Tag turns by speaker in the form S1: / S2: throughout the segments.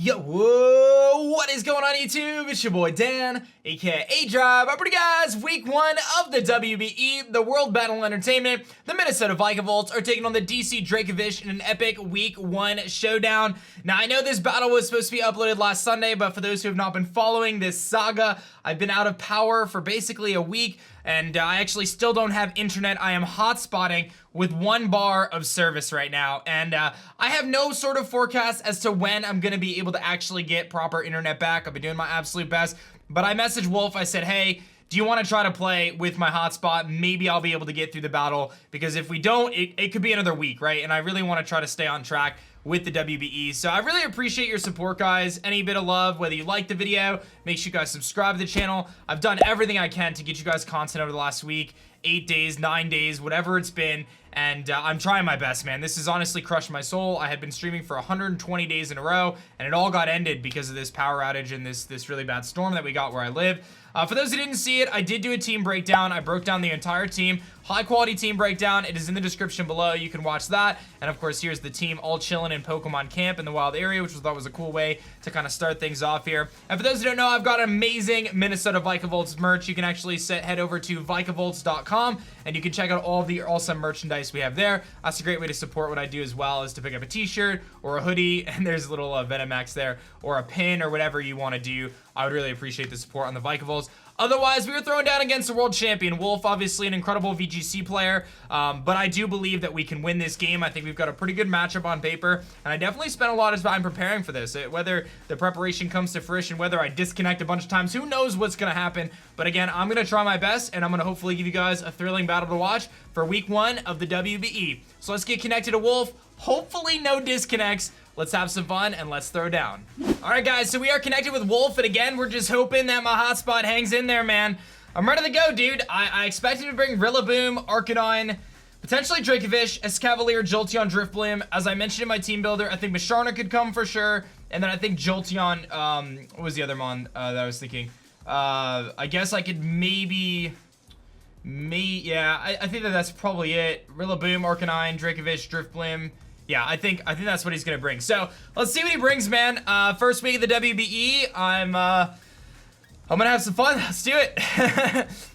S1: Yo, whoa, what is going on YouTube? It's your boy Dan, aka aDrive. Up guys, week 1 of the WBE, the World Battle Entertainment. The Minnesota Vikavolts are taking on the DC Dracovish in an epic week 1 showdown. Now, I know this battle was supposed to be uploaded last Sunday, but for those who have not been following this saga, I've been out of power for basically a week, and I actually still don't have internet. I am hotspotting with 1 bar of service right now, and I have no sort of forecast as to when I'm gonna be able to actually get proper internet back. I've been doing my absolute best, but I messaged Wolfe. I said, hey, do you want to try to play with my hotspot? Maybe I'll be able to get through the battle, because if we don't, it could be another week, right? And I really want to try to stay on track with the WBE. So I really appreciate your support, guys. Any bit of love, whether you like the video, make sure you guys subscribe to the channel. I've done everything I can to get you guys content over the last week, 8 days, 9 days, whatever it's been. And I'm trying my best, man. This has honestly crushed my soul. I had been streaming for 120 days in a row, and it all got ended because of this power outage and this really bad storm that we got where I live. For those who didn't see it, I did do a team breakdown. I broke down the entire team. High quality team breakdown. It is in the description below. You can watch that. And of course, here's the team all chilling in Pokemon Camp in the wild area, which I thought was a cool way to kind of start things off here. And for those who don't know, I've got amazing Minnesota Vikavolts merch. You can actually head over to Vikavolts.com and you can check out all of the awesome merchandise we have there. That's a great way to support what I do as well, is to pick up a t-shirt or a hoodie, and there's a little Venomax there, or a pin, or whatever you want to do. I would really appreciate the support on the Vikavolts. Otherwise, we were thrown down against the world champion. Wolfe, obviously an incredible VGC player, but I do believe that we can win this game. I think we've got a pretty good matchup on paper, and I definitely spent a lot of time preparing for this. Whether the preparation comes to fruition, whether I disconnect a bunch of times, who knows what's going to happen. But again, I'm going to try my best, and I'm going to hopefully give you guys a thrilling battle to watch for week 1 of the WBE. So let's get connected to Wolfe. Hopefully no disconnects. Let's have some fun and let's throw down. All right, guys, so we are connected with Wolfe, and again, we're just hoping that my hotspot hangs in there, man. I'm ready to go, dude. I expected to bring Rillaboom, Arcanine, potentially Dracovish, Escavalier, Jolteon, Drifblim. As I mentioned in my team builder, I think Musharna could come for sure, and then I think Jolteon, what was the other mon that I was thinking? I guess I could maybe... yeah, I think that's probably it. Rillaboom, Arcanine, Dracovish, Drifblim. Yeah, I think that's what he's gonna bring. So let's see what he brings, man. First week of the WBE. I'm gonna have some fun. Let's do it.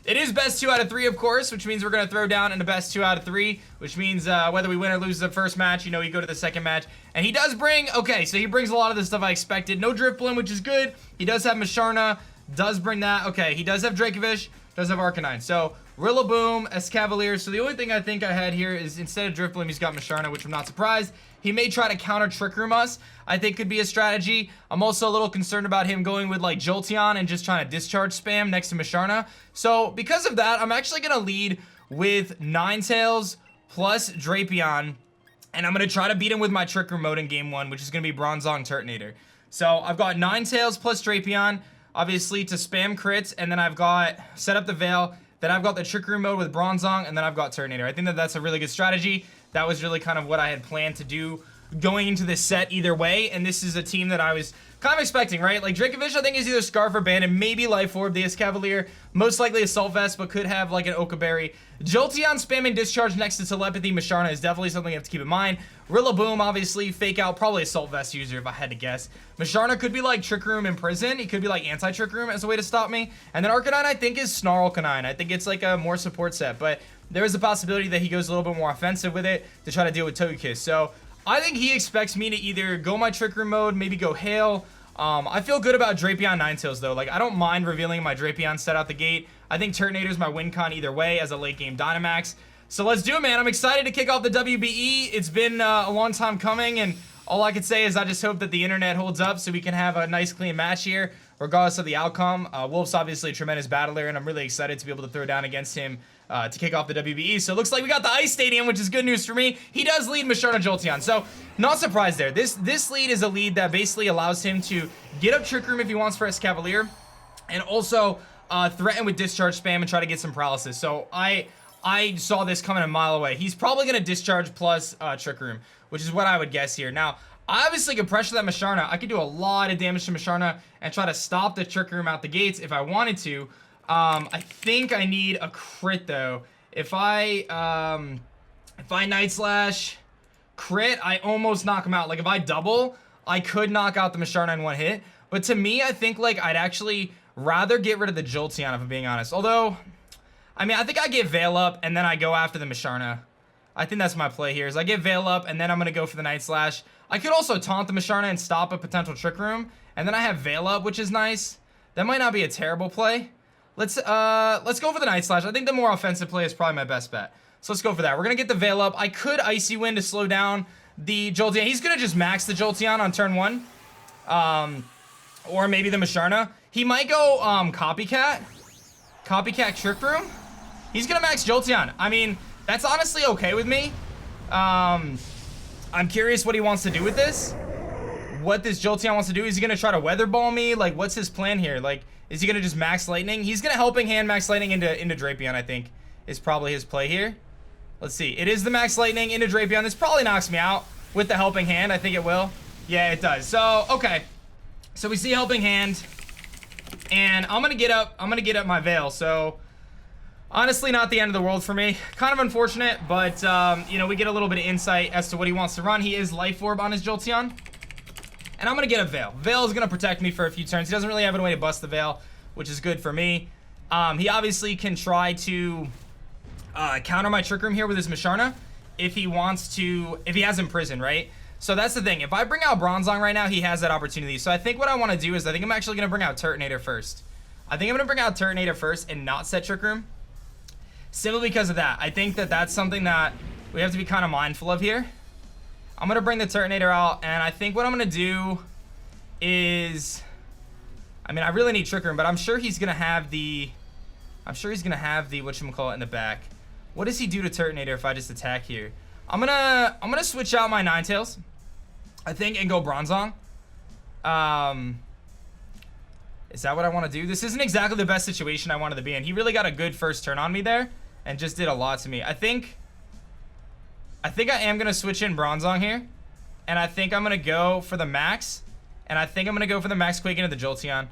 S1: It is best 2 out of 3, of course, which means we're gonna throw down in the best 2 out of 3, which means whether we win or lose the first match, you know, you go to the second match. And he does bring, okay, so he brings a lot of the stuff I expected. No Drifblim, which is good. He does have Musharna, does bring that. Okay, he does have Dracovish, does have Arcanine. So Rillaboom, Escavalier. So the only thing I think I had here is instead of Drifblim, he's got Musharna, which I'm not surprised. He may try to counter Trick Room us. I think could be a strategy. I'm also a little concerned about him going with like Jolteon and just trying to discharge spam next to Musharna. So because of that, I'm actually going to lead with Ninetales plus Drapion. And I'm going to try to beat him with my Trick Room mode in game 1, which is going to be Bronzong Turtonator. So I've got Ninetales plus Drapion, obviously to spam crits. And then I've got set up the Veil. Then I've got the Trick Room mode with Bronzong, and then I've got Turtonator. I think that that's a really good strategy. That was really kind of what I had planned to do going into this set either way, and this is a team that I was kind of expecting, right? Like, Dracovish, I think, is either Scarf or Band, and maybe Life Orb. The Escavalier, most likely Assault Vest, but could have, like, an Okaberry. Jolteon spamming Discharge next to Telepathy Musharna is definitely something you have to keep in mind. Rillaboom, obviously, Fake Out, probably Assault Vest user if I had to guess. Musharna could be, like, Trick Room in Prison. He could be, like, Anti-Trick Room as a way to stop me. And then Arcanine, I think, is Snarl-Canine. I think it's, like, a more support set, but there is a possibility that he goes a little bit more offensive with it to try to deal with Togekiss. So I think he expects me to either go my Trick Room mode, maybe go Hail. I feel good about Drapion Ninetales, though. Like, I don't mind revealing my Drapion set out the gate. I think Turtonator is my win con either way as a late game Dynamax. So let's do it, man. I'm excited to kick off the WBE. It's been a long time coming, and all I can say is I just hope that the internet holds up so we can have a nice, clean match here, regardless of the outcome. Wolfe's obviously a tremendous battler, and I'm really excited to be able to throw down against him to kick off the WBE. So it looks like we got the Ice Stadium, which is good news for me. He does lead Musharna Jolteon, so not surprised there. This lead is a lead that basically allows him to get up Trick Room if he wants for Escavalier, and also threaten with Discharge spam and try to get some paralysis. So I saw this coming a mile away. He's probably going to Discharge plus Trick Room, which is what I would guess here. Now, I obviously could pressure that Musharna. I could do a lot of damage to Musharna and try to stop the Trick Room out the gates if I wanted to. I think I need a crit, though. If I Night Slash crit, I almost knock him out. Like, if I double, I could knock out the Musharna in one hit. But to me, I think like I'd actually rather get rid of the Jolteon if I'm being honest. Although, I mean, I think I get Veil up and then I go after the Musharna. I think that's my play here, is I get Veil up and then I'm going to go for the Night Slash. I could also taunt the Musharna and stop a potential Trick Room. And then I have Veil up, which is nice. That might not be a terrible play. Let's go for the Night Slash. I think the more offensive play is probably my best bet. So let's go for that. We're going to get the Veil up. I could Icy Wind to slow down the Jolteon. He's going to just max the Jolteon on turn 1. Or maybe the Musharna. He might go Copycat. Copycat Trick Room. He's going to max Jolteon. I mean, that's honestly okay with me. I'm curious what he wants to do with this. What this Jolteon wants to do. Is he going to try to Weather Ball me? Like, what's his plan here? Like, is he going to just Max Lightning? He's going to Helping Hand Max Lightning into Drapion, I think, is probably his play here. Let's see. It is the Max Lightning into Drapion. This probably knocks me out with the Helping Hand. I think it will. Yeah, it does. So, okay. So we see Helping Hand. And I'm going to get up my Veil. So, honestly, not the end of the world for me. Kind of unfortunate, but, you know, we get a little bit of insight as to what he wants to run. He is Life Orb on his Jolteon. And I'm going to get a Veil. Veil is going to protect me for a few turns. He doesn't really have a way to bust the Veil, which is good for me. He obviously can try to counter my Trick Room here with his Musharna if he wants to, if he has Imprison, right? So that's the thing. If I bring out Bronzong right now, he has that opportunity. So I think what I want to do is I think I'm actually going to bring out Turtonator first. I think I'm going to bring out Turtonator first and not set Trick Room. Simply because of that. I think that that's something that we have to be kind of mindful of here. I'm going to bring the Turtonator out, and I think what I'm going to do is, I mean, I really need Trick Room, but I'm sure he's going to have the, whatchamacallit in the back. What does he do to Turtonator if I just attack here? I'm going to switch out my Ninetales, I think, and go Bronzong. Is that what I want to do? This isn't exactly the best situation I wanted to be in. He really got a good first turn on me there and just did a lot to me. I think I am going to switch in Bronzong here. And I think I'm going to go for the Max. And I think I'm going to go for the Max Quake into the Jolteon.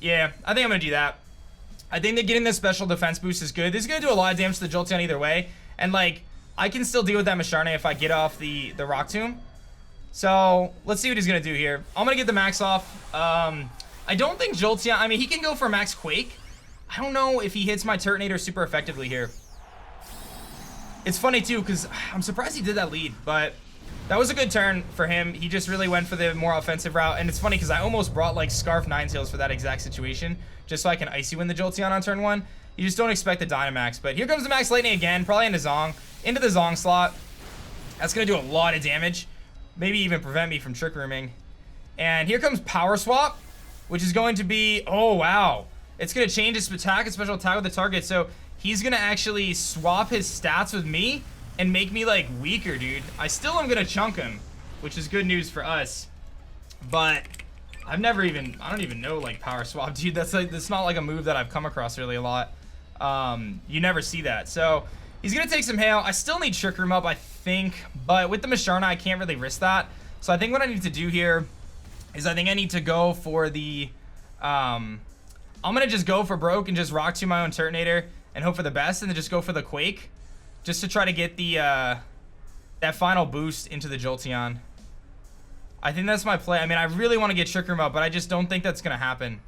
S1: Yeah, I think I'm going to do that. I think that getting this special defense boost is good. This is going to do a lot of damage to the Jolteon either way. And, like, I can still deal with that Musharna if I get off the Rock Tomb. So, let's see what he's going to do here. I'm going to get the Max off. I don't think Jolteon, I mean, he can go for Max Quake. I don't know if he hits my Turtonator super effectively here. It's funny, too, because I'm surprised he did that lead, but that was a good turn for him. He just really went for the more offensive route, and it's funny because I almost brought, like, Scarf Ninetales for that exact situation, just so I can Icy Wind the Jolteon on turn 1. You just don't expect the Dynamax, but here comes the Max Lightning again, probably into the Zong slot. That's going to do a lot of damage, maybe even prevent me from Trick Rooming. And here comes Power Swap, which is going to be, oh, wow. It's going to change his attack and special attack with the target, so he's going to actually swap his stats with me and make me, like, weaker, dude. I still am going to chunk him, which is good news for us. But I don't even know, like, Power Swap, dude. That's not, like, a move that I've come across really a lot. You never see that. So he's going to take some Hail. I still need Trick Room up, I think, but with the Musharna, I can't really risk that. So I think what I need to do here is I think I need to go for the, I'm going to just go for broke and just Rock to my own Turtonator and hope for the best, and then just go for the Quake just to try to get the, that final boost into the Jolteon. I think that's my play. I mean, I really want to get Trick Room up, but I just don't think that's going to happen.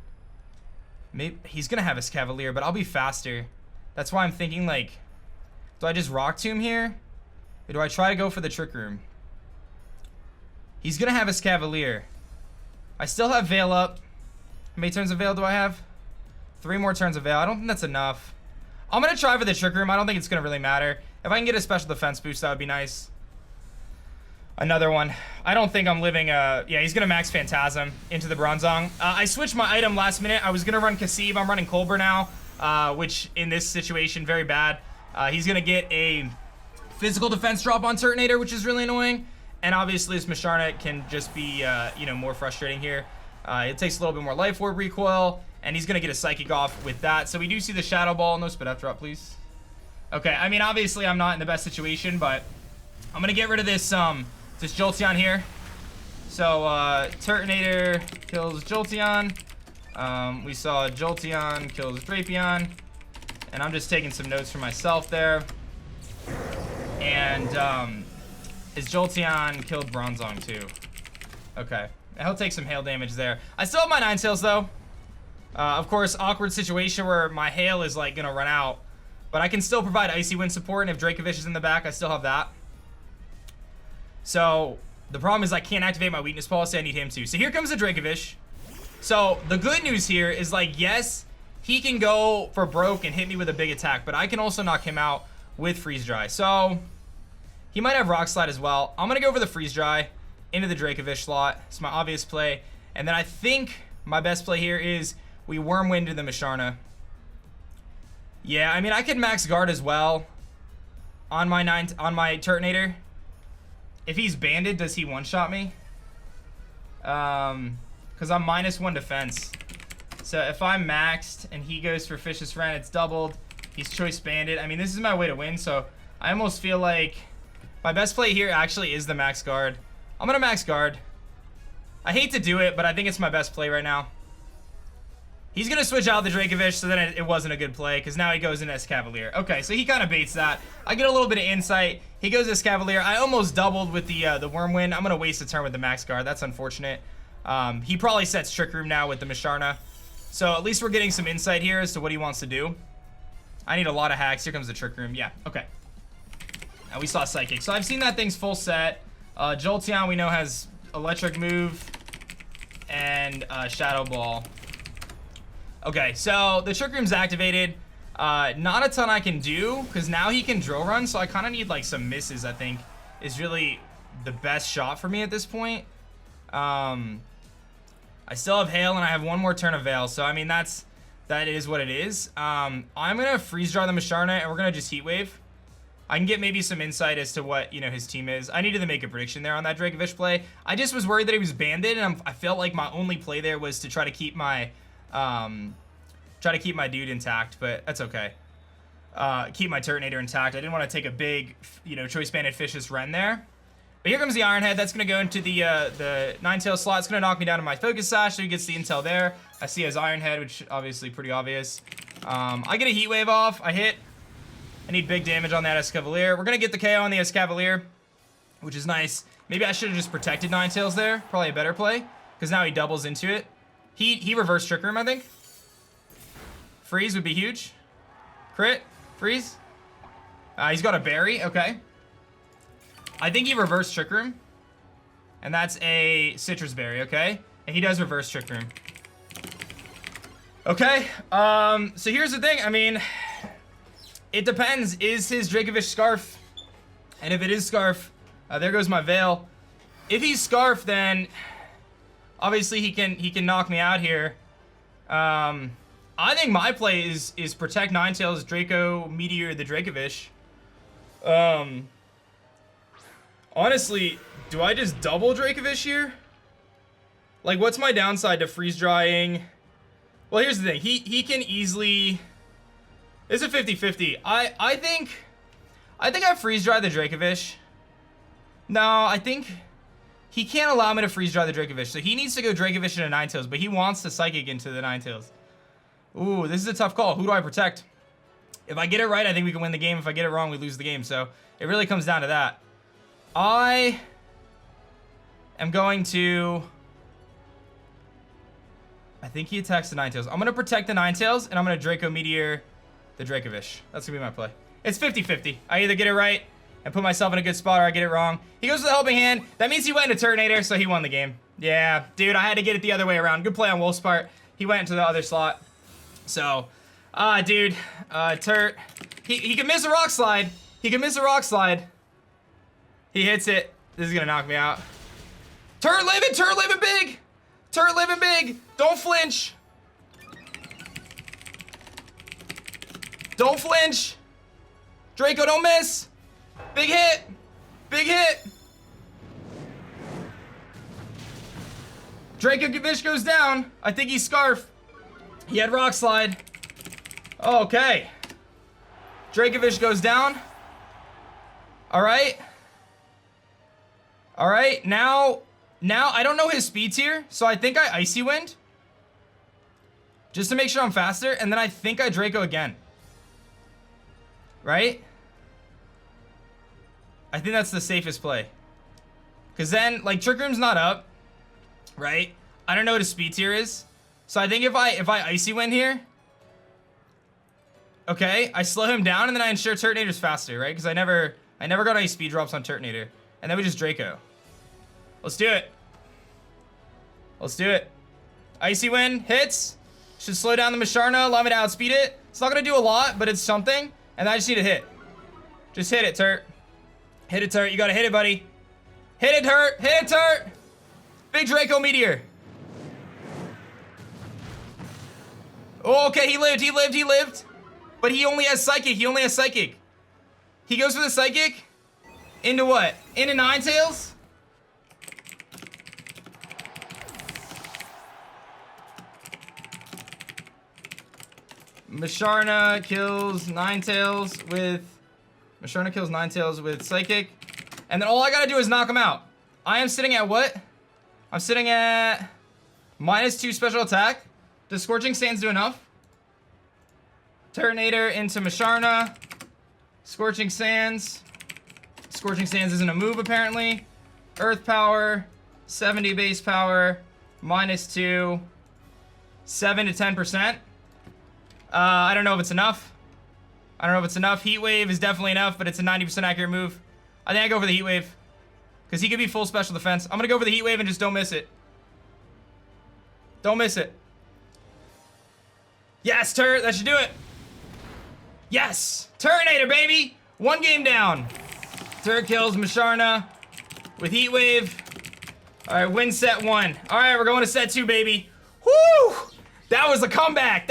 S1: Maybe he's going to have his Cavalier, but I'll be faster. That's why I'm thinking, like, do I just Rock Tomb here? Or do I try to go for the Trick Room? He's going to have his Cavalier. I still have Veil up. How many turns of Veil do I have? 3 more turns of Veil. I don't think that's enough. I'm going to try for the Trick Room. I don't think it's going to really matter. If I can get a special defense boost, that would be nice. Another one. I don't think I'm living yeah, he's going to max Phantasm into the Bronzong. I switched my item last minute. I was going to run Cassib. I'm running Colbur now, which in this situation, very bad. He's going to get a physical defense drop on Turtonator, which is really annoying. And obviously, this Musharna can just be, you know, more frustrating here. It takes a little bit more Life Orb recoil, and he's going to get a Psychic off with that. So we do see the Shadow Ball. No Spit F drop, please. Okay, I mean, obviously, I'm not in the best situation, but I'm going to get rid of this Jolteon here. So, Turtonator kills Jolteon. We saw Jolteon kills Drapion. And I'm just taking some notes for myself there. And, his Jolteon killed Bronzong too. Okay. He'll take some hail damage there. I still have my Ninetales, though. Of course, awkward situation where my hail is, like, gonna run out. But I can still provide Icy Wind support, and if Dracovish is in the back, I still have that. So, the problem is I can't activate my weakness policy. I need him to. So here comes the Dracovish. So, the good news here is, like, yes, he can go for broke and hit me with a big attack, but I can also knock him out with Freeze Dry. So, he might have Rock Slide as well. I'm gonna go for the Freeze Dry into the Dracovish slot. It's my obvious play. And then I think my best play here is we Wormwind to the Misharna. Yeah, I mean, I could max guard as well on my Turtonator. If he's banded, does he one-shot me? Because I'm -1 defense. So if I'm maxed and he goes for Fish's Friend, it's doubled. He's choice banded. I mean, this is my way to win, so I almost feel like my best play here actually is the max guard. I'm gonna max guard. I hate to do it, but I think it's my best play right now. He's gonna switch out the Dracovish, so then it wasn't a good play, because now he goes into Escavalier. Okay, so he kind of baits that. I get a little bit of insight. He goes to Escavalier. I almost doubled with the Wormwind. I'm gonna waste a turn with the max guard. That's unfortunate. He probably sets Trick Room now with the Misharna. So at least we're getting some insight here as to what he wants to do. I need a lot of hacks. Here comes the Trick Room. Yeah, okay. And we saw Psychic. So I've seen that thing's full set. Jolteon we know has Electric Move and Shadow Ball. Okay, so the Trick Room's activated. Not a ton I can do, because now he can Drill Run, so I kind of need like some misses, I think, is really the best shot for me at this point. I still have Hail, and I have one more turn of Veil, so I mean, that is what it is. I'm gonna Freeze Dry the Misharna, and we're gonna just Heat Wave. I can get maybe some insight as to what, you know, his team is. I needed to make a prediction there on that Dracovish play. I just was worried that he was banded, and I felt like my only play there was to try to keep my dude intact, but that's okay. Keep my Turtonator intact. I didn't want to take a big, you know, choice banded Fish's Ren there. But here comes the Iron Head. That's going to go into the Ninetales slot. It's going to knock me down to my Focus Sash, so he gets the intel there. I see his Iron Head, which obviously pretty obvious. I get a Heat Wave off. I hit. I need big damage on that Escavalier. We're going to get the KO on the Escavalier, which is nice. Maybe I should have just protected Ninetales there. Probably a better play, because now he doubles into it. He reversed Trick Room, I think. Freeze would be huge. Crit. Freeze. He's got a Berry. Okay. I think he reversed Trick Room. And that's a Citrus Berry, okay? And he does reverse Trick Room. Okay. So here's the thing. I mean, it depends. Is his Dracovish Scarf? And if it is Scarf, there goes my Veil. If he's Scarf, then obviously he can knock me out here. I think my play is protect Ninetales, Draco, Meteor, the Dracovish. Honestly, do I just double Dracovish here? Like, what's my downside to freeze drying? Well, here's the thing. He can easily... It's a 50-50. I think I freeze dry the Dracovish. No, I think he can't allow me to freeze dry the Dracovish. So he needs to go Dracovish into Ninetales, but he wants to Psychic into the Ninetales. Ooh, this is a tough call. Who do I protect? If I get it right, I think we can win the game. If I get it wrong, we lose the game. So it really comes down to that. I am going to... I think he attacks the Ninetales. I'm going to protect the Ninetales, and I'm going to Draco Meteor the Dracovish. That's going to be my play. It's 50-50. I either get it right and put myself in a good spot, or I get it wrong. He goes for the Helping Hand. That means he went into Turtonator, so he won the game. Yeah, dude, I had to get it the other way around. Good play on Wolfe's part. He went into the other slot. So, dude, Turt, he can miss a Rock Slide. He can miss a Rock Slide. He hits it. This is gonna knock me out. Turt living big. Turt living big. Don't flinch. Don't flinch. Draco, don't miss. Big hit. Big hit. Dracovish goes down. I think he's Scarf. He had Rock Slide. Okay. Dracovish goes down. Alright. Alright, now I don't know his speed tier, so I think I Icy Wind. Just to make sure I'm faster, and then I think I Draco again. Right? I think that's the safest play. Because then, like, Trick Room's not up. right? I don't know what his speed tier is. So I think if I Icy Wind here, okay, I slow him down and then I ensure Turtonator's faster, right? Because I never got any speed drops on Turtonator. And then we just Draco. Let's do it. Let's do it. Icy Wind hits. Should slow down the Masharna, allow me to outspeed it. It's not gonna do a lot, but it's something. And I just need to hit. Just hit it, Turt. Hit it, Turt. You gotta hit it, buddy. Hit it, Turt. Hit it, Turt. Big Draco Meteor. Oh, okay, he lived. But he only has Psychic. He goes for the Psychic. Into what? Into Ninetales? Masharna kills Ninetales with Psychic. And then all I gotta do is knock him out. I am sitting at what? I'm sitting at -2 special attack. Does Scorching Sands do enough? Turtonator into Masharna. Scorching Sands. Scorching Sands isn't a move apparently. Earth Power. 70 base power. -2. 7 to 10%. I don't know if it's enough. Heat Wave is definitely enough, but it's a 90% accurate move. I think I go for the Heat Wave. Because he could be full special defense. I'm going to go for the Heat Wave and just don't miss it. Don't miss it. Yes, Turt. That should do it. Yes. Turtonator, baby. 1 game down. Turt kills Masharna with Heat Wave. All right, win set 1. All right, we're going to set 2, baby. Woo! That was a comeback.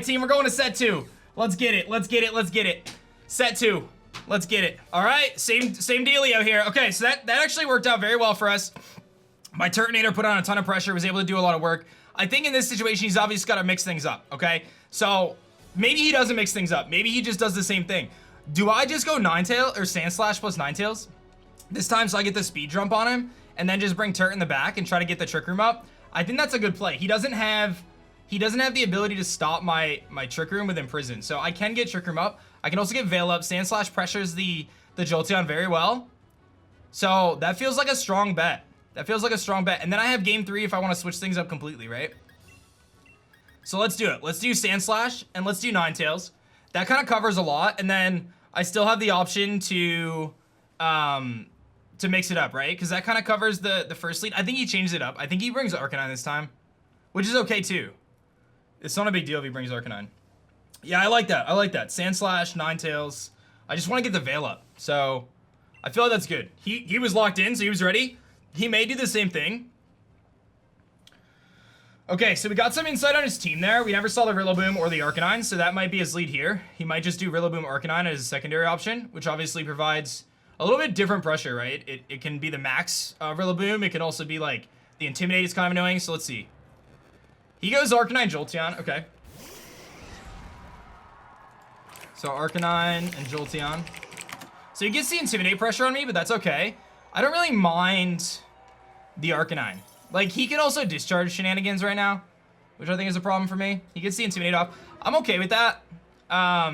S1: Team. We're going to set 2. Let's get it. Set 2. Let's get it. All right, same dealio here. Okay, so that actually worked out very well for us. My Turtonator put on a ton of pressure, was able to do a lot of work. I think in this situation, he's obviously got to mix things up, okay? So maybe he doesn't mix things up. Maybe he just does the same thing. Do I just go Ninetail or Sand Slash plus Ninetales this time so I get the speed jump on him and then just bring Turt in the back and try to get the Trick Room up? I think that's a good play. He doesn't have the ability to stop my Trick Room with Imprison, so I can get Trick Room up. I can also get Veil up. Sand Slash pressures the Jolteon very well. So that feels like a strong bet. And then I have game 3 if I want to switch things up completely, right? So let's do it. Let's do Sand Slash and let's do Ninetales. That kind of covers a lot, and then I still have the option to mix it up, right? Because that kind of covers the first lead. I think he changed it up. I think he brings Arcanine this time, which is okay too. It's not a big deal if he brings Arcanine. Yeah, I like that. Sand Slash, Ninetales. I just want to get the Veil up. So I feel like that's good. He was locked in, so he was ready. He may do the same thing. Okay, so we got some insight on his team there. We never saw the Rillaboom or the Arcanine, so that might be his lead here. He might just do Rillaboom Arcanine as a secondary option, which obviously provides a little bit different pressure, right? It can be the max Rillaboom. It can also be like the Intimidate is kind of annoying, so let's see. He goes Arcanine Jolteon, okay. So Arcanine and Jolteon. So he gets the Intimidate pressure on me, but that's okay. I don't really mind the Arcanine. Like, he can also discharge shenanigans right now, which I think is a problem for me. He gets the Intimidate off. I'm okay with that. I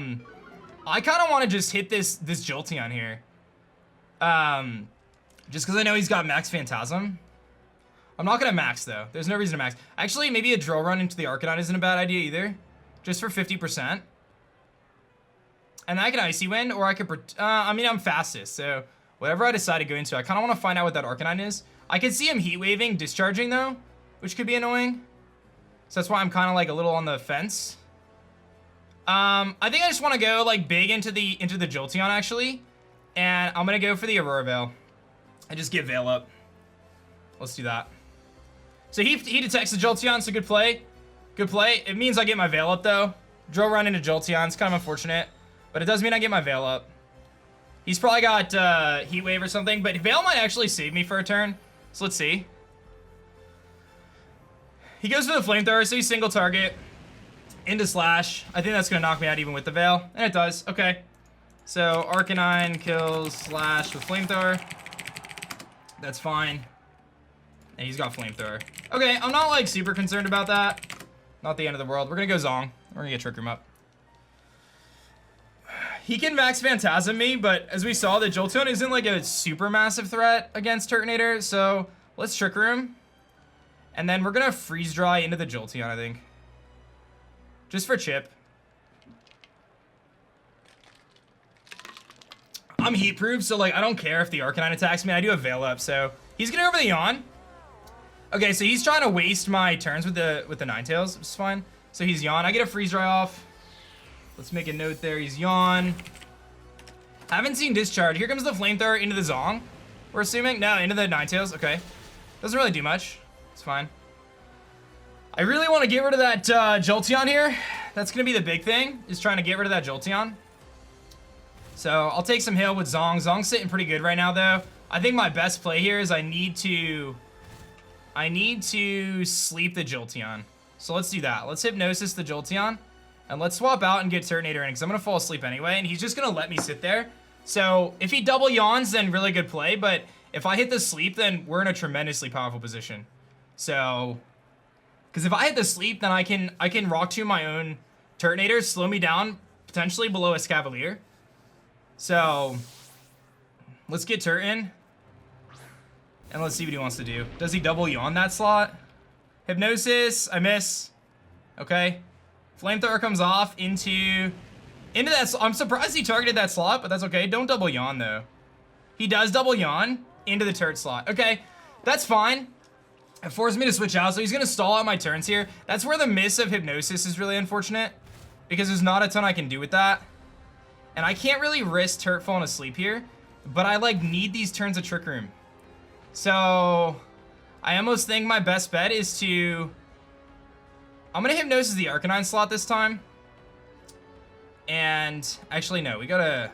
S1: kind of want to just hit this Jolteon here. Just because I know he's got Max Phantasm. I'm not going to max, though. There's no reason to max. Actually, maybe a drill run into the Arcanine isn't a bad idea either. Just for 50%. And I can Icy Wind, or I could... I mean, I'm fastest, so whatever I decide to go into, I kind of want to find out what that Arcanine is. I can see him Heat Waving, discharging, though, which could be annoying. So that's why I'm kind of, like, a little on the fence. I think I just want to go, like, big into the Jolteon, actually. And I'm going to go for the Aurora Veil. I just get Veil up. Let's do that. So he detects the Jolteon, so good play. Good play. It means I get my Veil up, though. Drill run into Jolteon. It's kind of unfortunate. But it does mean I get my Veil up. He's probably got Heat Wave or something, but Veil might actually save me for a turn. So let's see. He goes for the Flamethrower, so he's single target. Into Slash. I think that's going to knock me out even with the Veil. And it does. Okay. So Arcanine kills Slash with Flamethrower. That's fine. And he's got Flamethrower. Okay, I'm not like super concerned about that. Not the end of the world. We're going to go Zong. We're going to get Trick Room up. He can Max Phantasm me, but as we saw, the Jolteon isn't like a super massive threat against Turtonator, so let's Trick Room. And then we're gonna freeze dry into the Jolteon, I think. Just for chip. I'm heat proof, so like I don't care if the Arcanine attacks me. I do have Veil up, so he's gonna go for the Yawn. Okay, so he's trying to waste my turns with the Ninetales, which is fine. So he's Yawn. I get a freeze dry off. Let's make a note there. He's Yawn. Haven't seen Discharge. Here comes the Flamethrower into the Zong. We're assuming. No, into the Ninetales. Okay. Doesn't really do much. It's fine. I really want to get rid of that Jolteon here. That's going to be the big thing, is trying to get rid of that Jolteon. So I'll take some Hail with Zong. Zong's sitting pretty good right now, though. I think my best play here is I need to sleep the Jolteon. So let's do that. Let's Hypnosis the Jolteon. And let's swap out and get Turtonator in, because I'm going to fall asleep anyway, and he's just going to let me sit there. So if he double Yawns, then really good play, but if I hit the sleep, then we're in a tremendously powerful position. So, because if I hit the sleep, then I can Rock Tomb my own Turtonator, slow me down, potentially below a Scavalier. So, let's get Turt in, and let's see what he wants to do. Does he double Yawn that slot? Hypnosis, I miss. Okay. Flamethrower comes off into that. I'm surprised he targeted that slot, but that's okay. Don't double Yawn, though. He does double Yawn into the Turt slot. Okay, that's fine. It forced me to switch out, so he's going to stall out my turns here. That's where the miss of Hypnosis is really unfortunate, because there's not a ton I can do with that. And I can't really risk Turt falling asleep here, but I, like, need these turns of Trick Room. So, I almost think my best bet is to... I'm going to Hypnosis the Arcanine slot this time. And, actually, no, we gotta...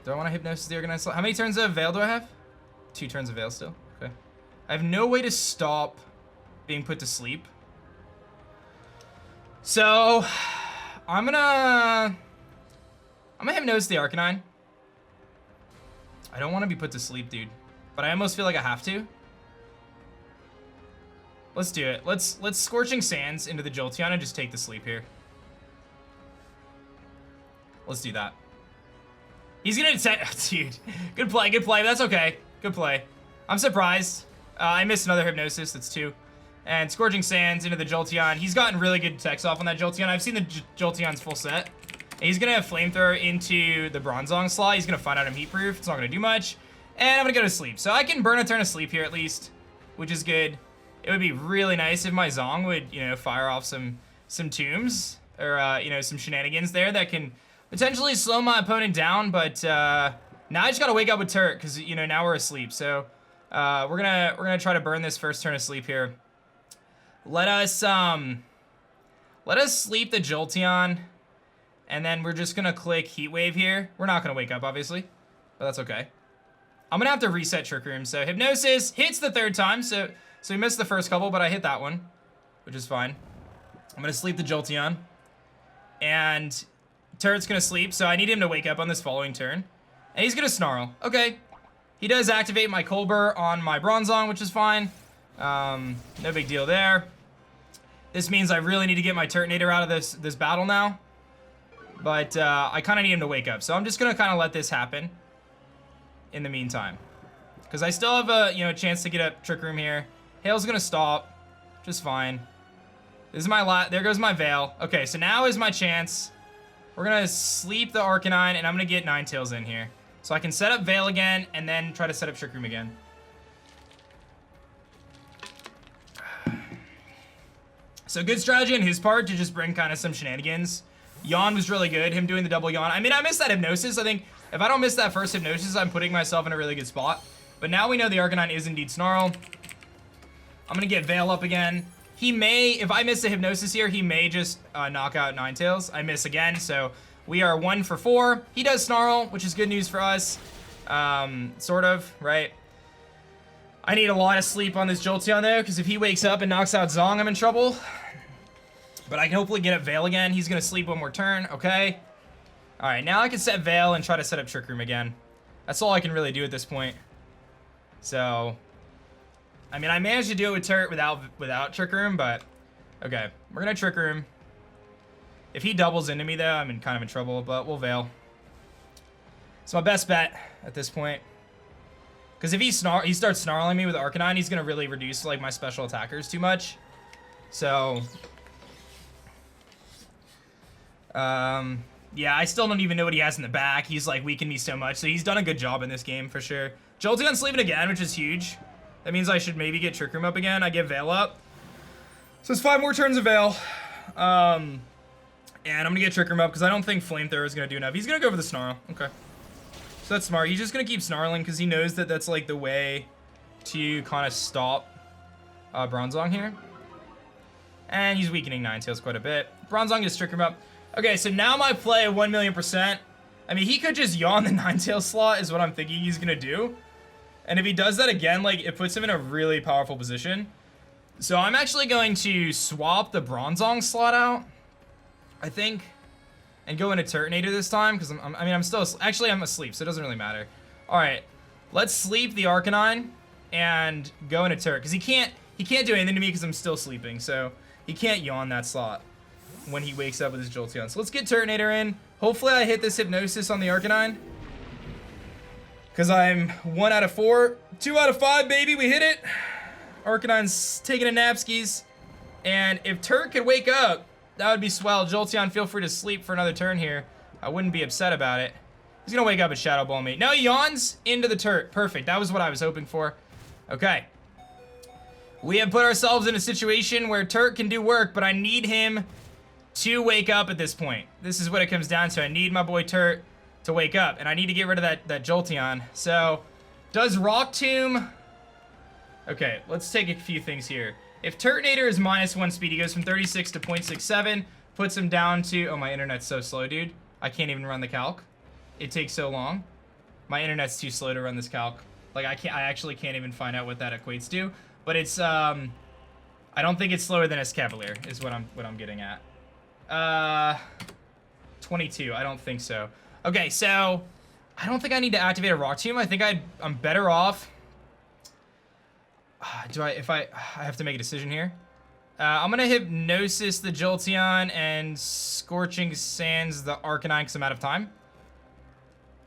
S1: Do I want to Hypnosis the Arcanine slot? How many turns of Veil do I have? 2 turns of Veil still. Okay. I have no way to stop being put to sleep. So, I'm gonna Hypnosis the Arcanine. I don't want to be put to sleep, dude. But I almost feel like I have to. Let's do it. Let's Scorching Sands into the Jolteon and just take the sleep here. Let's do that. He's gonna dude. Good play, good play. That's okay. Good play. I'm surprised. I missed another Hypnosis. That's 2. And Scorching Sands into the Jolteon. He's gotten really good techs off on that Jolteon. I've seen the Jolteon's full set. And he's gonna have Flamethrower into the Bronzong slot. He's gonna find out I'm heat proof. It's not gonna do much. And I'm gonna go to sleep. So I can burn a turn of sleep here at least, which is good. It would be really nice if my Zong would, you know, fire off some tombs or, you know, some shenanigans there that can potentially slow my opponent down. But now I just gotta wake up with Turt because, you know, now we're asleep. So we're gonna try to burn this first turn of sleep here. Let us sleep the Jolteon, and then we're just gonna click Heat Wave here. We're not gonna wake up, obviously, but that's okay. I'm gonna have to reset Trick Room. So Hypnosis hits the 3rd time, so we missed the first couple, but I hit that one, which is fine. I'm gonna sleep the Jolteon, and Turt's gonna sleep, so I need him to wake up on this following turn, and he's gonna Snarl. Okay, he does activate my Colbur on my Bronzong, which is fine. No big deal there. This means I really need to get my Turtonator out of this battle now, but I kind of need him to wake up, so I'm just gonna kind of let this happen in the meantime, because I still have a chance to get a Trick Room here. Hail's gonna stop, just fine. This is my there goes my Veil. Okay, so now is my chance. We're gonna sleep the Arcanine, and I'm gonna get Ninetales in here, so I can set up Veil again, and then try to set up Trick Room again. So good strategy on his part to just bring kind of some shenanigans. Yawn was really good, him doing the double Yawn. I mean, I missed that Hypnosis. I think if I don't miss that first Hypnosis, I'm putting myself in a really good spot. But now we know the Arcanine is indeed Snarl. I'm gonna get Veil up again. He may, if I miss a Hypnosis here, he may just knock out Ninetales. I miss again, so we are 1 for 4. He does Snarl, which is good news for us. Sort of, right? I need a lot of sleep on this Jolteon though, because if he wakes up and knocks out Zong, I'm in trouble. But I can hopefully get up Veil again. He's gonna sleep 1 more turn, okay. Alright, now I can set Veil and try to set up Trick Room again. That's all I can really do at this point. So, I mean, I managed to do it with Turt without Trick Room, but okay. We're gonna Trick Room. If he doubles into me though, I'm kind of in trouble, but we'll Veil. It's my best bet at this point. Because if he starts snarling me with Arcanine, he's gonna really reduce like my special attackers too much. So, yeah, I still don't even know what he has in the back. He's like weakened me so much, so he's done a good job in this game for sure. Jolteon's sleeping again, which is huge. That means I should maybe get Trick Room up again. I give Veil up. So it's 5 more turns of Veil. And I'm gonna get Trick Room up because I don't think Flamethrower is gonna do enough. He's gonna go for the Snarl. Okay. So that's smart. He's just gonna keep snarling because he knows that that's like the way to kind of stop Bronzong here. And he's weakening Ninetales quite a bit. Bronzong gets Trick Room up. Okay, so now my play 1,000,000%. I mean, he could just yawn the Ninetales slot is what I'm thinking he's gonna do. And if he does that again, like, it puts him in a really powerful position. So I'm actually going to swap the Bronzong slot out, I think, and go into Turtonator this time, because I'm still, actually I'm asleep, so it doesn't really matter. All right, let's sleep the Arcanine and go into Turk, because he can't do anything to me because I'm still sleeping, so he can't yawn that slot when he wakes up with his Jolteon. So let's get Turtonator in. Hopefully I hit this Hypnosis on the Arcanine, because I'm 1 out of 4, 2 out of 5, baby, we hit it. Arcanine's taking a napskis, and if Turk could wake up, that would be swell. Jolteon, feel free to sleep for another turn here. I wouldn't be upset about it. He's gonna wake up and Shadow Ball me. No, he yawns into the Turk. Perfect, that was what I was hoping for. Okay. We have put ourselves in a situation where Turk can do work, but I need him to wake up at this point. This is what it comes down to. I need my boy Turk to wake up, and I need to get rid of that Jolteon. So, does Rock Tomb... Okay, let's take a few things here. If Turtonator is -1 speed, he goes from 36 to 0.67, puts him down to... Oh, my internet's so slow, dude. I can't even run the calc. It takes so long. My internet's too slow to run this calc. Like, I actually can't even find out what that equates to. But it's, I don't think it's slower than Escavalier, is what I'm getting at. 22, I don't think so. Okay, so, I don't think I need to activate a Rock Tomb. I think I'm better off... I have to make a decision here. I'm gonna Hypnosis the Jolteon and Scorching Sands the Arcanine because I'm out of time.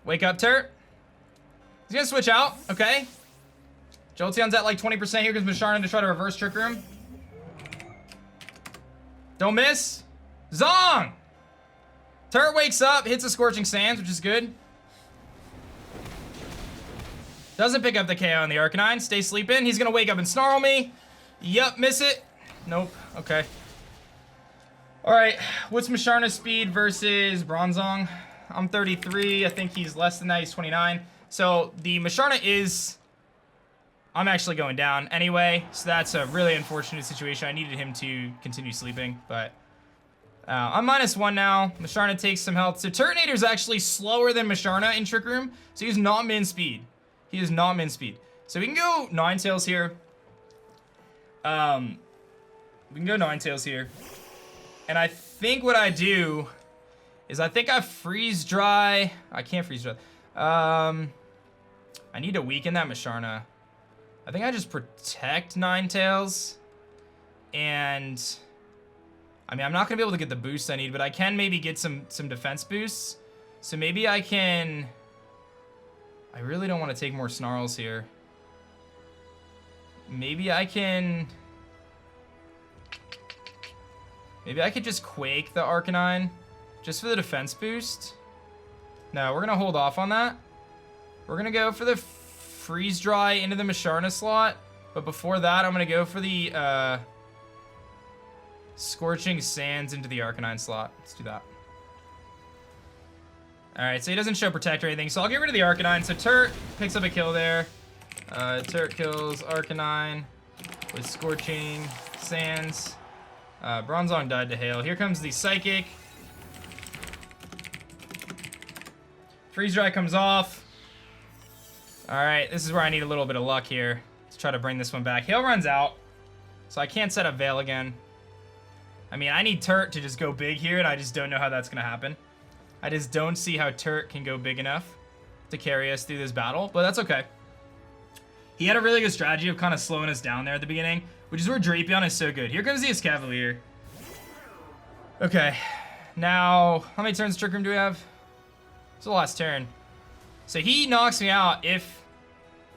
S1: Wake up, Turt. He's gonna switch out, okay. Jolteon's at like 20% here because Musharna to try to reverse Trick Room. Don't miss. Zong! Turt wakes up, hits a Scorching Sands, which is good. Doesn't pick up the KO on the Arcanine. Stay sleeping. He's gonna wake up and snarl me. Yup, miss it. Nope. Okay. Alright. What's Musharna's speed versus Bronzong? I'm 33. I think he's less than that. He's 29. So the Musharna is... I'm actually going down anyway. So that's a really unfortunate situation. I needed him to continue sleeping. But I'm -1 now. Musharna takes some health. So Turtonator's actually slower than Musharna in Trick Room. So he's not min speed. He is not min speed. So we can go Ninetales here. We can go Ninetales here. And I think what I do is I think I freeze dry. I can't freeze dry. I need to weaken that Musharna. I think I just protect Ninetales. And I mean, I'm not gonna be able to get the boost I need, but I can maybe get some defense boosts. So maybe I can... I really don't want to take more snarls here. Maybe I can... Maybe I could just Quake the Arcanine just for the defense boost. No, we're going to hold off on that. We're going to go for the Freeze Dry into the Musharna slot. But before that, I'm going to go for the Scorching Sands into the Arcanine slot. Let's do that. Alright, so he doesn't show Protect or anything, so I'll get rid of the Arcanine. So Turt picks up a kill there. Turt kills Arcanine with Scorching Sands. Bronzong died to Hail. Here comes the Psychic. Freeze Dry comes off. Alright, this is where I need a little bit of luck here to try to bring this one back. Hail runs out, so I can't set up Veil again. I mean, I need Turt to just go big here, and I just don't know how that's going to happen. I just don't see how Turt can go big enough to carry us through this battle, but that's okay. He had a really good strategy of kind of slowing us down there at the beginning, which is where Drapion is so good. Here comes the Escavalier. Okay, now, how many turns Trick Room do we have? It's the last turn. So he knocks me out if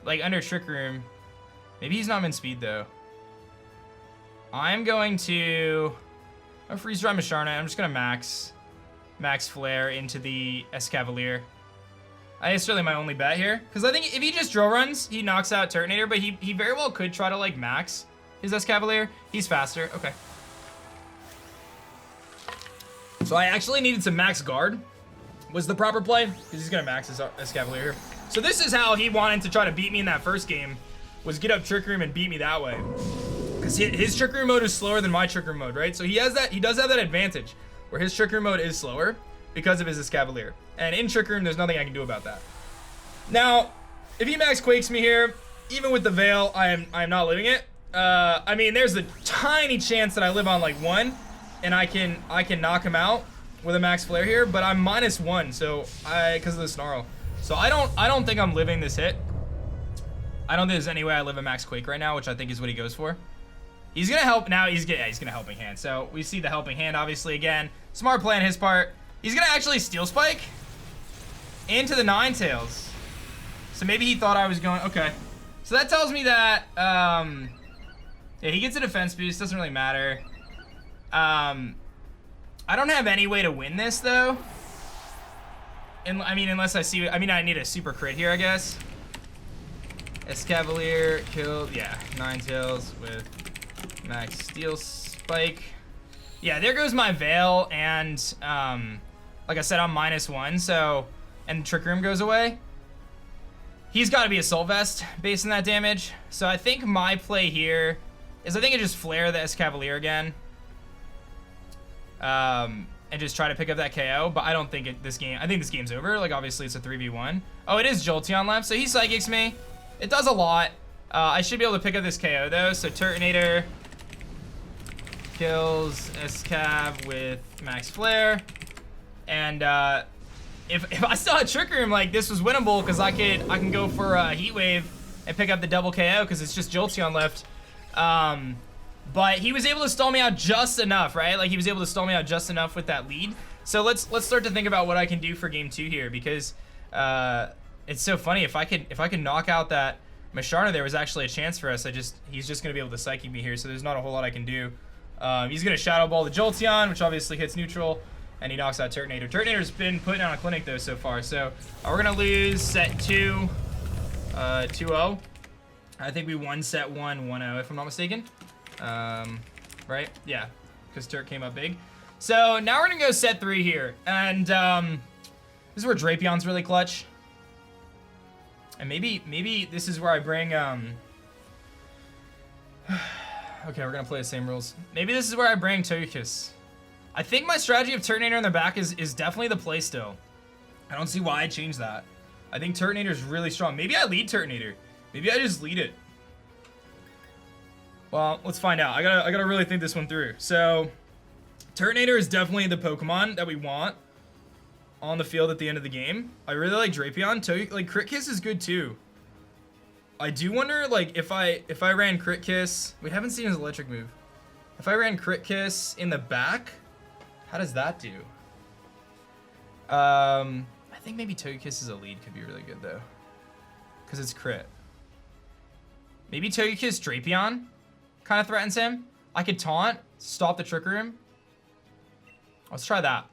S1: like under Trick Room. Maybe he's not min speed though. I'm going to freeze dry Musharna. I'm just gonna max flare into the Escavalier. It's really my only bet here, because I think if he just drill runs, he knocks out Turtonator, but he very well could try to like max his Escavalier. He's faster. Okay. So I actually needed to max guard was the proper play, because he's gonna max his Escavalier here. So this is how he wanted to try to beat me in that first game, was get up Trick Room and beat me that way. Because his Trick Room mode is slower than my Trick Room mode, right? So he does have that advantage, where his Trick Room mode is slower because of his Escavalier. And in Trick Room, there's nothing I can do about that. Now, if he max Quakes me here, even with the Veil, I am not living it. I mean, there's a tiny chance that I live on like 1, and I can knock him out with a max flare here, but I'm -1, so because of the Snarl. So I don't think I'm living this hit. I don't think there's any way I live a max Quake right now, which I think is what he goes for. He's gonna help now. He's gonna helping hand. So we see the helping hand, obviously. Again, smart play on his part. He's gonna actually Steel Spike into the Ninetales. So maybe he thought I was going. Okay. So that tells me that yeah, he gets a defense boost. Doesn't really matter. I don't have any way to win this though. And I mean, unless I see. I mean, I need a super crit here, I guess. Escavalier killed. Yeah, Ninetales with max Steel Spike. Yeah, there goes my Veil, and like I said, I'm -1, so, and Trick Room goes away. He's got to be Assault Vest based on that damage. So I think my play here is I just flare the Escavalier again, and just try to pick up that KO. But I don't think I think this game's over. Like obviously it's a 3v1. Oh, it is Jolteon left, so he Psychics me. It does a lot. I should be able to pick up this KO though. So Turtonator kills Escav with max flare, and if I still had Trick Room, like this was winnable because I can go for a Heat Wave and pick up the double KO because it's just Jolteon left. But he was able to stall me out just enough, right? Like he was able to stall me out just enough with that lead. So let's start to think about what I can do for game 2 here, because it's so funny. If I could knock out that Musharna, there was actually a chance for us. He's just gonna be able to Psychic me here, so there's not a whole lot I can do. He's gonna Shadow Ball the Jolteon, which obviously hits neutral, and he knocks out Turtonator. Turtonator's been putting on a clinic though so far, so we're gonna lose set 2, 2-0. I think we won set 1, 1-0 if I'm not mistaken. Right? Yeah, because Turk came up big. So now we're gonna go set 3 here, and this is where Drapeon's really clutch. And maybe this is where I bring okay, we're gonna play the same rules. Maybe this is where I bring Togekiss. I think my strategy of Turtonator in the back is definitely the play still. I don't see why I changed that. I think Turtonator is really strong. Maybe I lead Turtonator. Maybe I just lead it. Well, let's find out. I gotta really think this one through. So, Turtonator is definitely the Pokemon that we want on the field at the end of the game. I really like Drapion. Like Crit Kiss is good too. I do wonder, like, if I ran Crit Kiss, we haven't seen his electric move. If I ran Crit Kiss in the back, how does that do? I think maybe Togekiss as a lead could be really good though, because it's crit. Maybe Togekiss Drapion kind of threatens him. I could taunt, stop the Trick Room. Let's try that.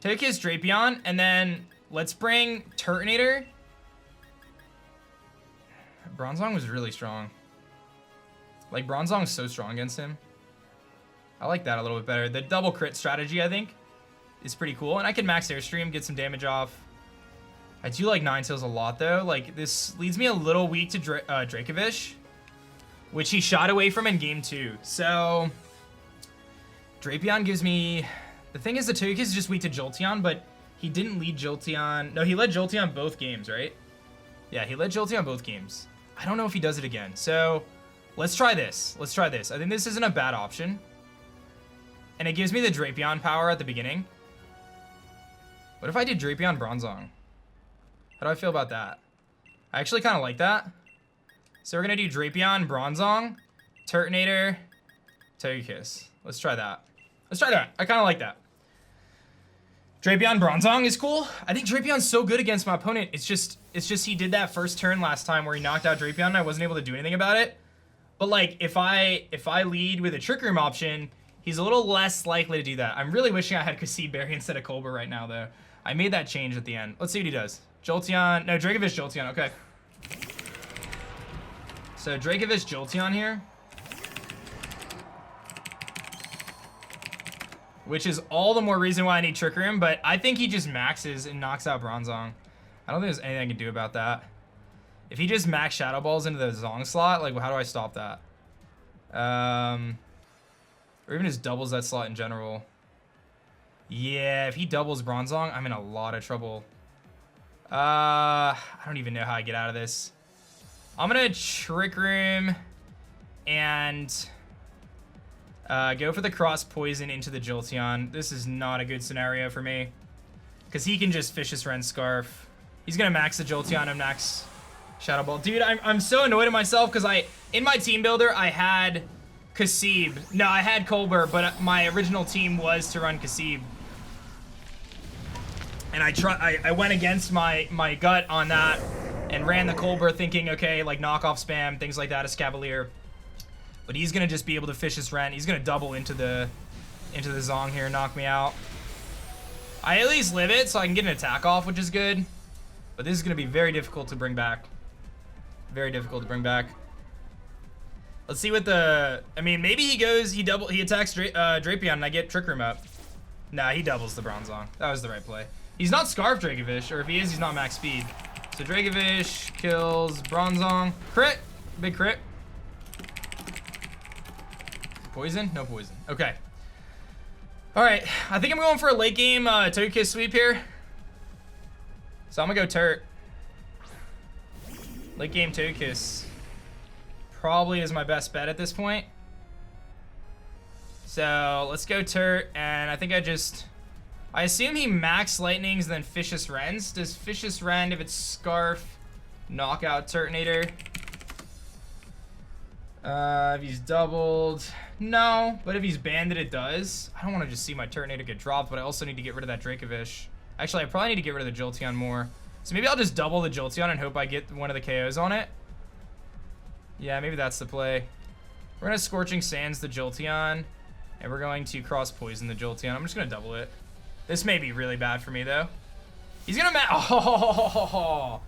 S1: Togekiss Drapion, and then let's bring Turtonator. Bronzong was really strong. Like, Bronzong's so strong against him. I like that a little bit better. The double crit strategy, I think, is pretty cool. And I can max Airstream, get some damage off. I do like Ninetales a lot, though. Like, this leads me a little weak to Dracovish, which he shot away from in game 2. So, Drapion gives me... The thing is, the Togekiss is just weak to Jolteon, but he didn't lead Jolteon. No, he led Jolteon both games, right? Yeah, he led Jolteon both games. I don't know if he does it again. So, let's try this. Let's try this. I think this isn't a bad option. And it gives me the Drapion power at the beginning. What if I did Drapion Bronzong? How do I feel about that? I actually kind of like that. So we're going to do Drapion Bronzong, Turtonator, Togekiss. Let's try that. Let's try that. I kind of like that. Drapion Bronzong is cool. I think Drapion's so good against my opponent. It's just he did that first turn last time where he knocked out Drapion and I wasn't able to do anything about it. But like if I lead with a Trick Room option, he's a little less likely to do that. I'm really wishing I had Kasib Berry instead of Colbur right now though. I made that change at the end. Let's see what he does. Jolteon, no, Dracovish Jolteon, okay. So Dracovish Jolteon here. Which is all the more reason why I need Trick Room, but I think he just maxes and knocks out Bronzong. I don't think there's anything I can do about that. If he just max Shadow Balls into the Zong slot, like how do I stop that? Or even just doubles that slot in general. Yeah, if he doubles Bronzong, I'm in a lot of trouble. I don't even know how I get out of this. I'm gonna Trick Room and go for the Cross Poison into the Jolteon. This is not a good scenario for me because he can just Vicious Rend Scarf. He's gonna max the Jolteon and max Shadow Ball. Dude, I'm so annoyed at myself because in my team builder I had Kasib. No, I had Colbur, but my original team was to run Kasib. And I went against my gut on that and ran the Colbur thinking, okay, like knockoff spam, things like that, Escavalier. But he's gonna just be able to Vicious Rend. He's gonna double into the Zong here and knock me out. I at least live it so I can get an attack off, which is good. But this is gonna be very difficult to bring back. Very difficult to bring back. Let's see what the, I mean, maybe he attacks Drapion and I get Trick Room up. Nah, he doubles the Bronzong. That was the right play. He's not Scarf Dracovish, or if he is, he's not max speed. So Dracovish kills Bronzong. Crit, big crit. Poison? No poison. Okay. All right, I think I'm going for a late game Togekiss sweep here. So I'm gonna go Turt. Late game Togekiss probably is my best bet at this point. So let's go Turt, and I think I assume he max lightnings and then Vicious Rends. Does Vicious Rend, if it's Scarf, knock out Turtonator? If he's doubled, no. But if he's banded, it does. I don't want to just see my Turtonator get dropped, but I also need to get rid of that Dracovish. Actually, I probably need to get rid of the Jolteon more. So maybe I'll just double the Jolteon and hope I get one of the KOs on it. Yeah, maybe that's the play. We're going to Scorching Sands the Jolteon, and we're going to Cross Poison the Jolteon. I'm just going to double it. This may be really bad for me, though. He's going to oh,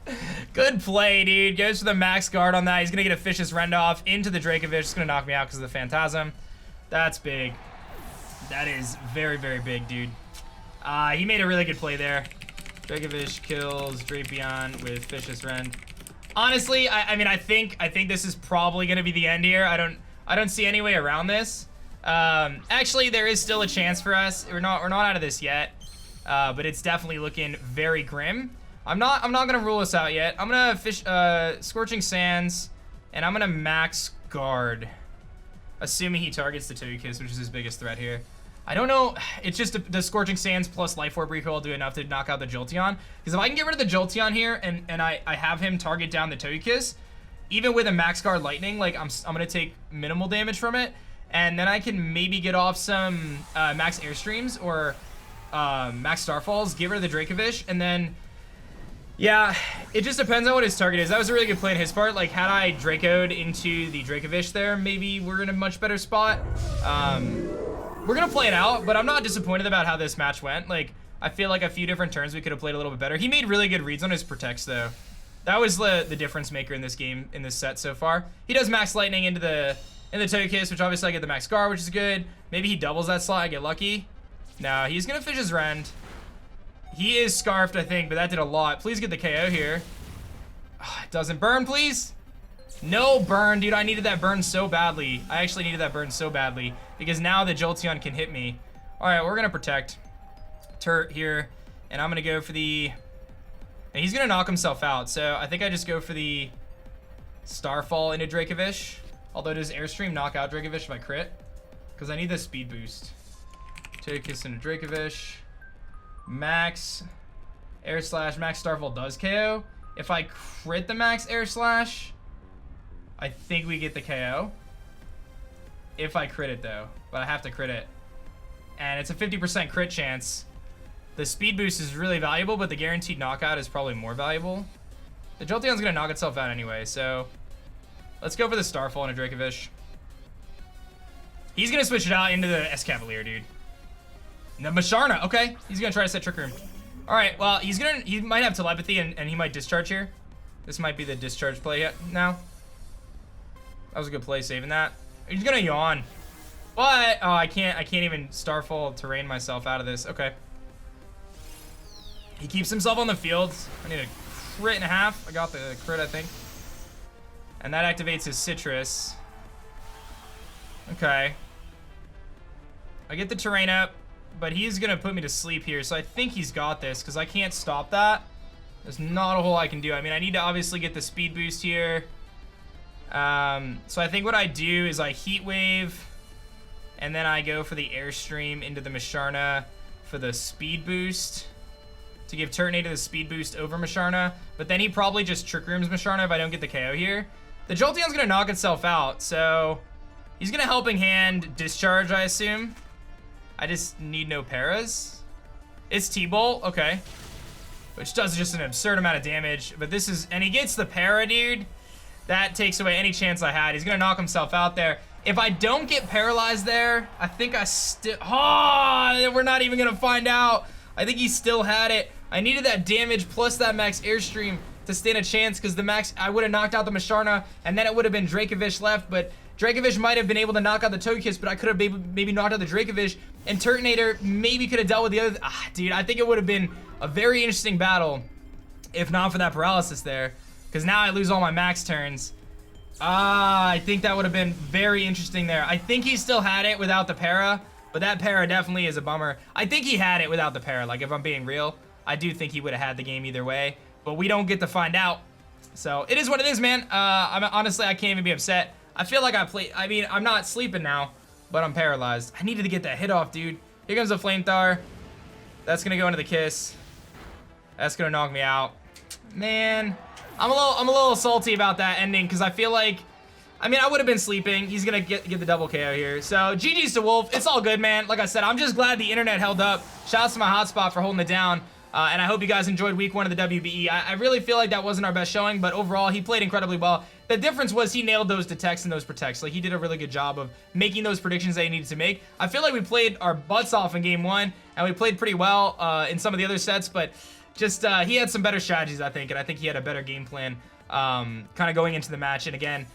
S1: good play, dude. Goes for the max guard on that. He's going to get a Vicious Rend off into the Dracovish. It's going to knock me out because of the Phantasm. That's big. That is very, very big, dude. He made a really good play there. Dracovish kills Drapion with Vicious Rend. Honestly, I mean, I think this is probably going to be the end here. I don't see any way around this. Actually, there is still a chance for us. We're not out of this yet. But it's definitely looking very grim. I'm not gonna rule us out yet. I'm gonna Scorching Sands, and I'm gonna max guard, assuming he targets the Togekiss, which is his biggest threat here. I don't know. It's just the Scorching Sands plus Life Orb recoil will do enough to knock out the Jolteon. Because if I can get rid of the Jolteon here and I have him target down the Togekiss, even with a max guard lightning, like I'm gonna take minimal damage from it, and then I can maybe get off some max Airstreams or max Starfalls, get rid of the Dracovish, and then, yeah, it just depends on what his target is. That was a really good play on his part. Like, had I Dracoed into the Dracovish there, maybe we're in a much better spot. We're gonna play it out, but I'm not disappointed about how this match went. Like, I feel like a few different turns we could have played a little bit better. He made really good reads on his Protects, though. That was the difference maker in this game, in this set so far. He does max Lightning into the Togekiss, which obviously I get the max Scar, which is good. Maybe he doubles that slot, I get lucky. No, he's gonna Vicious Rend. He is Scarfed, I think, but that did a lot. Please get the KO here. Oh, it doesn't burn, please. No burn, dude. I needed that burn so badly. I actually needed that burn so badly because now the Jolteon can hit me. All right, we're gonna protect Turt here, and I'm gonna go for the, and he's gonna knock himself out. So I think I just go for the Starfall into Dracovish. Although does Airstream knock out Dracovish if I crit? Because I need the speed boost. Togekiss into Dracovish. Max Air Slash. Max Starfall does KO. If I crit the Max Air Slash, I think we get the KO. If I crit it though, but I have to crit it. And it's a 50% crit chance. The speed boost is really valuable, but the guaranteed knockout is probably more valuable. The Jolteon's gonna knock itself out anyway, so let's go for the Starfall and a Dracovish. He's gonna switch it out into the Escavalier, dude. No, Masharna, okay. He's gonna try to set Trick Room. All right, well, he might have telepathy and he might discharge here. This might be the discharge play now. That was a good play saving that. He's gonna yawn. But, oh, I can't even Starfall terrain myself out of this. Okay. He keeps himself on the field. I need a crit and a half. I got the crit, I think. And that activates his Citrus. Okay. I get the terrain up, but he's gonna put me to sleep here, so I think he's got this, because I can't stop that. There's not a whole I can do. I mean, I need to obviously get the speed boost here. So I think what I do is I Heat Wave, and then I go for the Airstream into the Masharna for the speed boost to give Turtonator the speed boost over Masharna, but then he probably just Trick Rooms Masharna if I don't get the KO here. The Jolteon's gonna knock itself out, so he's gonna Helping Hand discharge, I assume. I just need no paras. It's T-Bolt, okay. Which does just an absurd amount of damage, but this is, and he gets the para, dude. That takes away any chance I had. He's gonna knock himself out there. If I don't get paralyzed there, I think I still, oh, we're not even gonna find out. I think he still had it. I needed that damage plus that max Airstream to stand a chance, because the max, I would have knocked out the Masharna, and then it would have been Dracovish left, but Dracovish might have been able to knock out the Togekiss, but I could have maybe knocked out the Dracovish, and Turtonator maybe could have dealt with the other, dude, I think it would have been a very interesting battle if not for that paralysis there, because now I lose all my max turns. I think that would have been very interesting there. I think he still had it without the para, but that para definitely is a bummer. I think he had it without the para, like if I'm being real. I do think he would have had the game either way, but we don't get to find out. So it is what it is, man. Honestly, I can't even be upset. I feel like I mean, I'm not sleeping now, but I'm paralyzed. I needed to get that hit off, dude. Here comes the Flamethrower. That's gonna go into the Kiss. That's gonna knock me out. Man, I'm a little salty about that ending, because I feel like, I mean, I would have been sleeping. He's gonna get the double KO here. So GG's to Wolf. It's all good, man. Like I said, I'm just glad the internet held up. Shouts to my hotspot for holding it down. And I hope you guys enjoyed week 1 of the WBE. I really feel like that wasn't our best showing, but overall, he played incredibly well. The difference was he nailed those detects and those protects. Like, he did a really good job of making those predictions that he needed to make. I feel like we played our butts off in game 1, and we played pretty well in some of the other sets, but just he had some better strategies, I think, and I think he had a better game plan kind of going into the match. And again,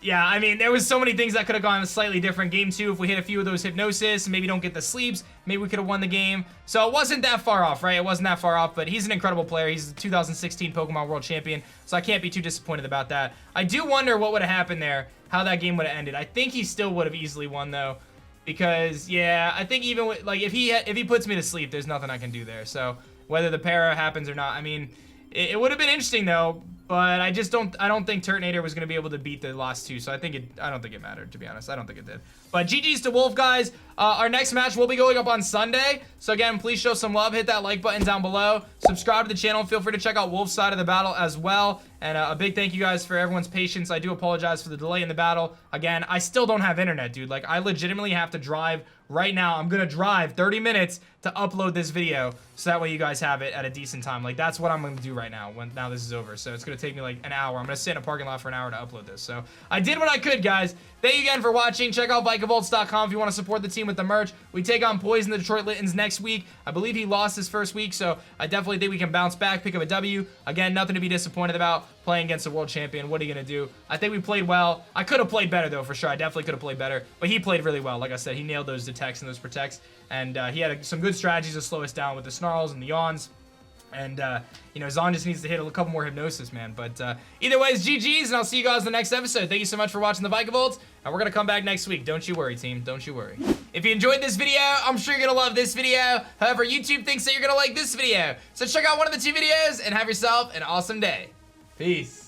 S1: yeah, I mean, there was so many things that could have gone slightly different. Game 2, if we hit a few of those hypnosis, maybe don't get the sleeps, maybe we could have won the game. So it wasn't that far off, right? It wasn't that far off, but he's an incredible player. He's the 2016 Pokemon World Champion, so I can't be too disappointed about that. I do wonder what would have happened there, how that game would have ended. I think he still would have easily won, though, because, yeah, I think even with, like, if he puts me to sleep, there's nothing I can do there. So whether the para happens or not, I mean, it would have been interesting, though. But I don't think Turtonator was going to be able to beat the last two, so I don't think it mattered, to be honest. I don't think it did. But GG's to Wolf, guys. Our next match will be going up on Sunday. So again, please show some love. Hit that like button down below. Subscribe to the channel. Feel free to check out Wolf's side of the battle as well. And a big thank you guys for everyone's patience. I do apologize for the delay in the battle. Again, I still don't have internet, dude. Like, I legitimately have to drive right now. I'm going to drive 30 minutes to upload this video, so that way you guys have it at a decent time. Like, that's what I'm going to do right now now this is over. So it's going to take me like an hour. I'm going to sit in a parking lot for an hour to upload this. So I did what I could, guys. Thank you again for watching. Check out Vikavolts.com if you want to support the team with the merch. We take on Poison the Detroit Littons next week. I believe he lost his first week, so I definitely think we can bounce back, pick up a W. Again, nothing to be disappointed about. Playing against a world champion, what are you going to do? I think we played well. I could have played better, though, for sure. I definitely could have played better, but he played really well. Like I said, he nailed those detects and those protects, and he had some good strategies to slow us down with the snarls and the yawns. And, you know, Zon just needs to hit a couple more hypnosis, man. But either way, it's GG's, and I'll see you guys in the next episode. Thank you so much for watching the Vikavolts, and we're going to come back next week. Don't you worry, team. Don't you worry. If you enjoyed this video, I'm sure you're going to love this video. However, YouTube thinks that you're going to like this video. So check out one of the two videos, and have yourself an awesome day. Peace.